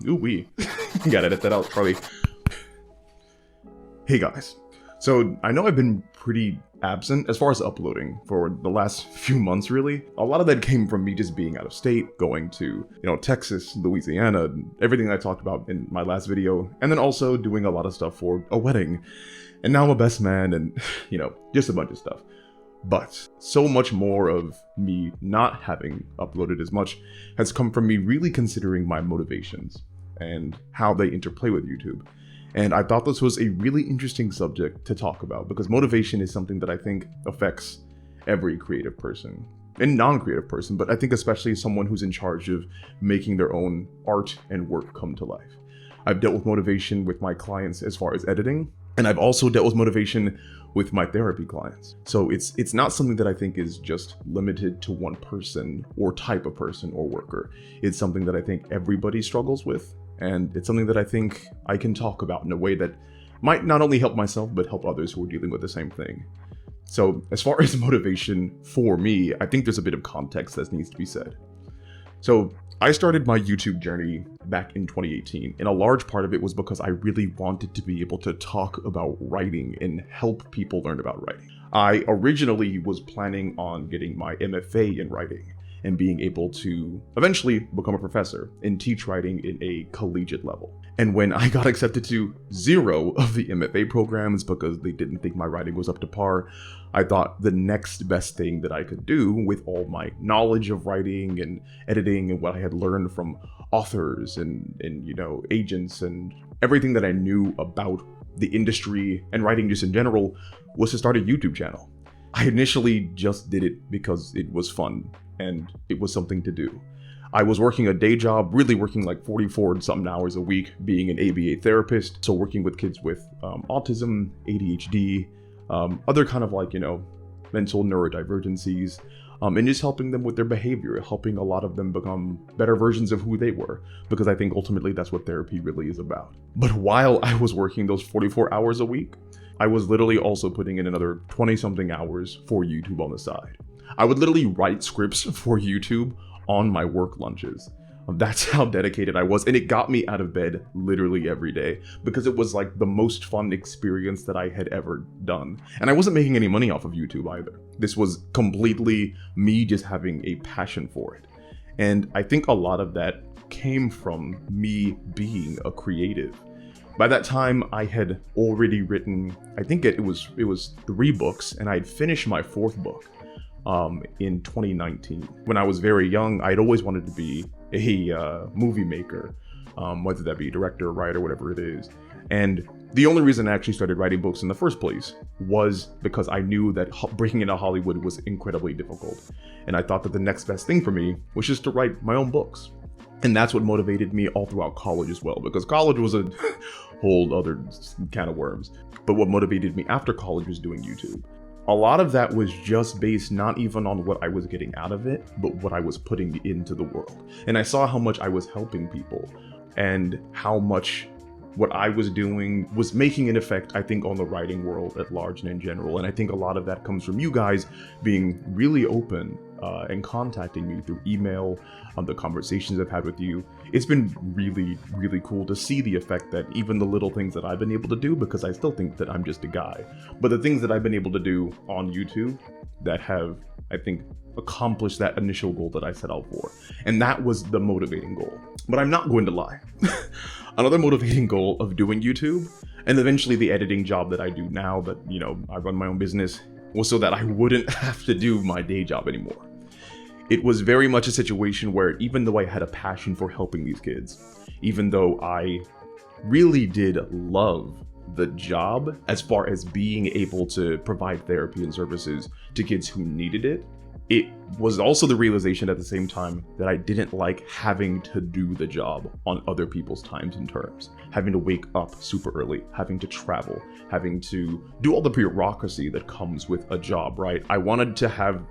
Ooh wee. Gotta edit that out probably. Hey guys. So I know I've been pretty absent as far as uploading for the last few months really. A lot of that came from me just being out of state, going to, Texas, Louisiana, and everything I talked about in my last video, and then also doing a lot of stuff for a wedding. And now I'm a best man and, just a bunch of stuff. But so much more of me not having uploaded as much has come from me really considering my motivations and how they interplay with YouTube. And I thought this was a really interesting subject to talk about because motivation is something that I think affects every creative person and non-creative person, but I think especially someone who's in charge of making their own art and work come to life. I've dealt with motivation with my clients as far as editing, and I've also dealt with motivation with my therapy clients. So it's not something that I think is just limited to one person or type of person or worker. It's something that I think everybody struggles with. And it's something that I think I can talk about in a way that might not only help myself, but help others who are dealing with the same thing. So as far as motivation for me, I think there's a bit of context that needs to be said. So I started my YouTube journey back in 2018, and a large part of it was because I really wanted to be able to talk about writing and help people learn about writing. I originally was planning on getting my MFA in writing and being able to eventually become a professor and teach writing in a collegiate level. And when I got accepted to 0 of the MFA programs because they didn't think my writing was up to par, I thought the next best thing that I could do with all my knowledge of writing and editing and what I had learned from authors and agents and everything that I knew about the industry and writing just in general was to start a YouTube channel. I initially just did it because it was fun and it was something to do. I was working a day job, really working like 44 something hours a week, being an ABA therapist. So working with kids with autism, ADHD, other kind of mental neurodivergencies, and just helping them with their behavior, helping a lot of them become better versions of who they were, because I think ultimately that's what therapy really is about. But while I was working those 44 hours a week, I was literally also putting in another 20 something hours for YouTube on the side. I would literally write scripts for YouTube on my work lunches. That's how dedicated I was, and it got me out of bed literally every day because it was like the most fun experience that I had ever done. And I wasn't making any money off of YouTube either. This was completely me just having a passion for it. And I think a lot of that came from me being a creative. By that time, I had already written, I think it was 3 books, and I had finished my 4th book in 2019. When I was very young, I'd always wanted to be a movie maker, whether that be director, writer, whatever it is. And the only reason I actually started writing books in the first place was because I knew that breaking into Hollywood was incredibly difficult. And I thought that the next best thing for me was just to write my own books. And that's what motivated me all throughout college as well, because college was a whole other can of worms. But what motivated me after college was doing YouTube. A lot of that was just based not even on what I was getting out of it, but what I was putting into the world. And I saw how much I was helping people and how much what I was doing was making an effect, I think, on the writing world at large and in general. And I think a lot of that comes from you guys being really open and contacting me through email, the conversations I've had with you. It's been really, really cool to see the effect that even the little things that I've been able to do, because I still think that I'm just a guy, but the things that I've been able to do on YouTube that have, I think, accomplished that initial goal that I set out for. And that was the motivating goal. But I'm not going to lie. Another motivating goal of doing YouTube, and eventually the editing job that I do now, that, I run my own business, was so that I wouldn't have to do my day job anymore. It was very much a situation where even though I had a passion for helping these kids, even though I really did love the job as far as being able to provide therapy and services to kids who needed it, it was also the realization at the same time that I didn't like having to do the job on other people's times and terms, having to wake up super early, having to travel, having to do all the bureaucracy that comes with a job, right? I wanted to have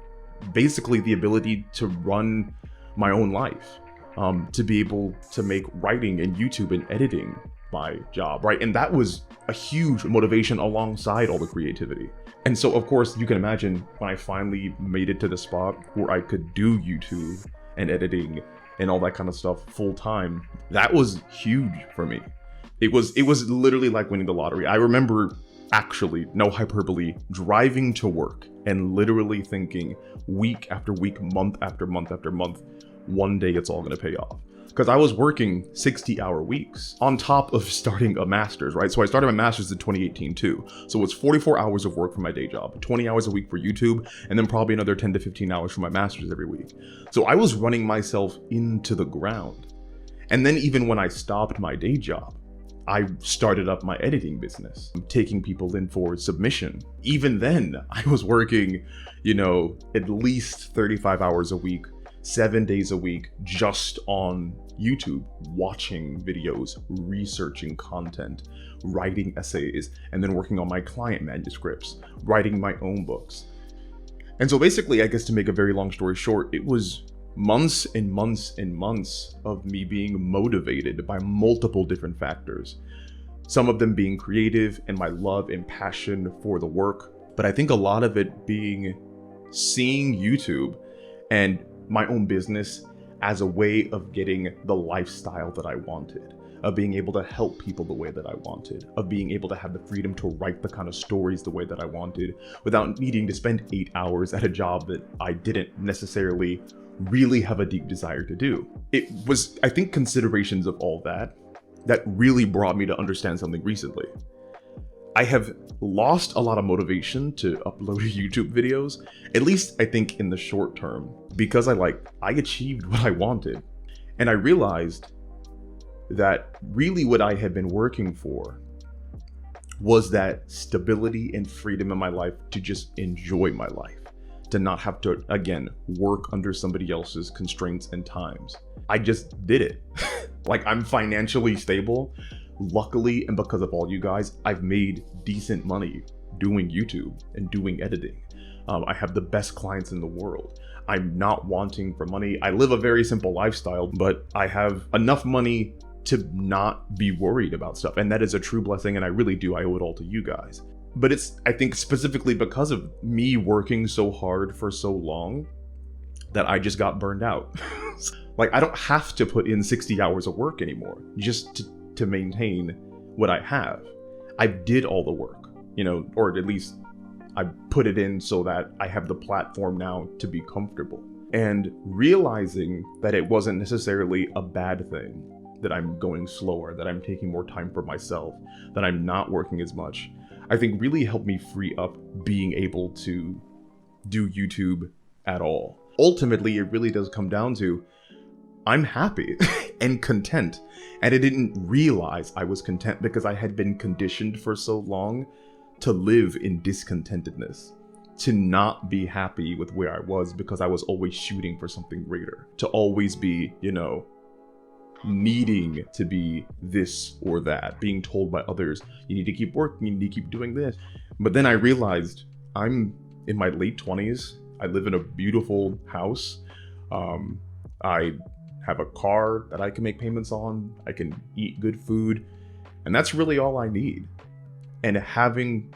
basically the ability to run my own life, to be able to make writing and YouTube and editing my job, right? And that was a huge motivation alongside all the creativity. And so, of course, you can imagine when I finally made it to the spot where I could do YouTube and editing and all that kind of stuff full time, that was huge for me. It was literally like winning the lottery. I remember, actually, no hyperbole, driving to work and literally thinking week after week, month after month after month, one day it's all going to pay off. Because I was working 60-hour weeks on top of starting a master's, right? So I started my master's in 2018 too. So it's 44 hours of work for my day job, 20 hours a week for YouTube, and then probably another 10 to 15 hours for my master's every week. So I was running myself into the ground. And then even when I stopped my day job, I started up my editing business, taking people in for submission. Even then, I was working, at least 35 hours a week, 7 days a week, just on YouTube, watching videos, researching content, writing essays, and then working on my client manuscripts, writing my own books. And so basically, I guess to make a very long story short, it was months and months and months of me being motivated by multiple different factors. Some of them being creative and my love and passion for the work. But I think a lot of it being seeing YouTube and my own business as a way of getting the lifestyle that I wanted, of being able to help people the way that I wanted, of being able to have the freedom to write the kind of stories the way that I wanted without needing to spend 8 hours at a job that I didn't necessarily really have a deep desire to do. It was, I think, considerations of all that really brought me to understand something recently. I have lost a lot of motivation to upload YouTube videos, at least I think in the short term, because I achieved what I wanted. And I realized that really what I had been working for was that stability and freedom in my life to just enjoy my life, to not have to, again, work under somebody else's constraints and times. I just did it. I'm financially stable. Luckily, and because of all you guys, I've made decent money doing YouTube and doing editing. I have the best clients in the world. I'm not wanting for money. I live a very simple lifestyle, but I have enough money to not be worried about stuff. And that is a true blessing, and I really do. I owe it all to you guys. But it's, I think, specifically because of me working so hard for so long that I just got burned out. I don't have to put in 60 hours of work anymore just to maintain what I have. I did all the work, or at least I put it in so that I have the platform now to be comfortable. And realizing that it wasn't necessarily a bad thing, that I'm going slower, that I'm taking more time for myself, that I'm not working as much, I think really helped me free up being able to do YouTube at all. Ultimately, it really does come down to I'm happy and content. And I didn't realize I was content because I had been conditioned for so long to live in discontentedness, to not be happy with where I was because I was always shooting for something greater, to always be, needing to be this or that, being told by others, you need to keep working, you need to keep doing this. But then I realized I'm in my late 20s. I live in a beautiful house. I have a car that I can make payments on. I can eat good food. And that's really all I need. And having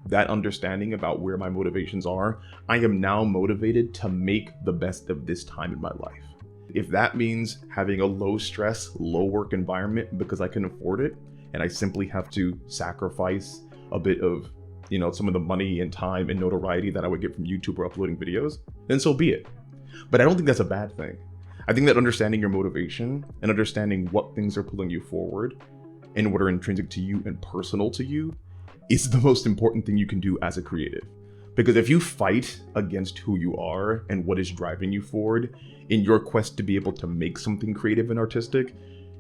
that understanding about where my motivations are, I am now motivated to make the best of this time in my life. If that means having a low stress, low work environment because I can afford it, and I simply have to sacrifice a bit of, some of the money and time and notoriety that I would get from YouTube or uploading videos, then so be it. But I don't think that's a bad thing. I think that understanding your motivation and understanding what things are pulling you forward and what are intrinsic to you and personal to you is the most important thing you can do as a creative. Because if you fight against who you are and what is driving you forward in your quest to be able to make something creative and artistic,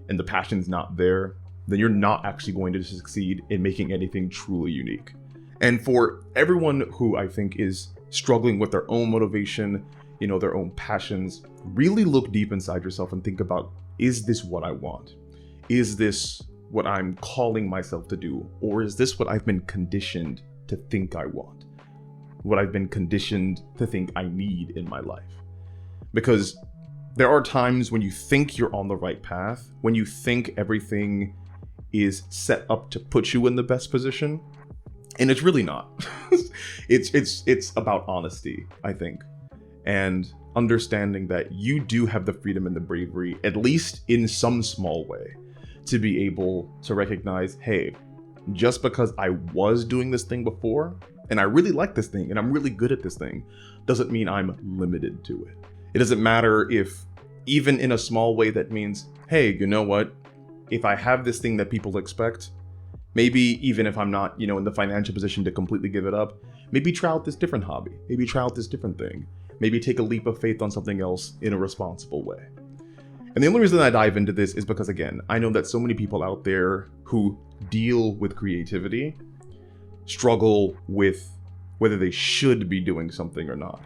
and the passion's not there, then you're not actually going to succeed in making anything truly unique. And for everyone who I think is struggling with their own motivation, their own passions, really look deep inside yourself and think about, is this what I want? Is this what I'm calling myself to do? Or is this what I've been conditioned to think I want? What I've been conditioned to think I need in my life? Because there are times when you think you're on the right path, when you think everything is set up to put you in the best position, and it's really not. It's about honesty, I think. and understanding that you do have the freedom and the bravery, at least in some small way, to be able to recognize, hey, just because I was doing this thing before, and I really like this thing, and I'm really good at this thing, doesn't mean I'm limited to it. It doesn't matter if, even in a small way, that means, hey, you know what? If I have this thing that people expect, maybe even if I'm not, in the financial position to completely give it up, maybe try out this different hobby, maybe try out this different thing, maybe take a leap of faith on something else in a responsible way. And the only reason I dive into this is because, again, I know that so many people out there who deal with creativity struggle with whether they should be doing something or not.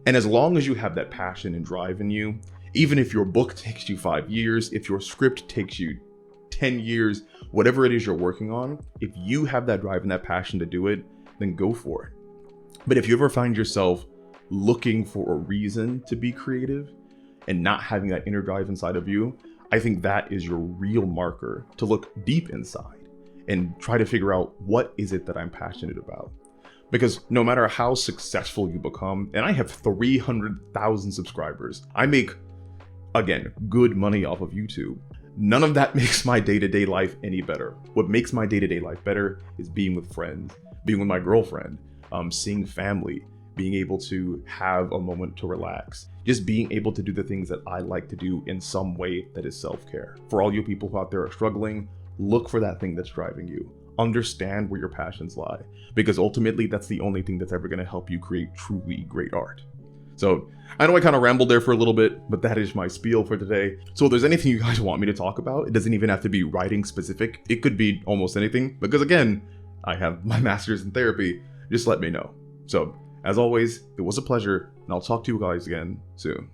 And as long as you have that passion and drive in you, even if your book takes you 5 years, if your script takes you 10 years, whatever it is you're working on, if you have that drive and that passion to do it, then go for it. But if you ever find yourself looking for a reason to be creative and not having that inner drive inside of you, I think that is your real marker to look deep inside and try to figure out, what is it that I'm passionate about? Because no matter how successful you become, and I have 300,000 subscribers, I make, again, good money off of YouTube. None of that makes my day-to-day life any better. What makes my day-to-day life better is being with friends, being with my girlfriend, seeing family, being able to have a moment to relax, just being able to do the things that I like to do in some way that is self-care. For all you people who out there are struggling, look for that thing that's driving you. Understand where your passions lie, because ultimately that's the only thing that's ever going to help you create truly great art. So I know I kind of rambled there for a little bit, but that is my spiel for today. So if there's anything you guys want me to talk about, it doesn't even have to be writing specific. It could be almost anything, because again, I have my master's in therapy. Just let me know. So as always, it was a pleasure, and I'll talk to you guys again soon.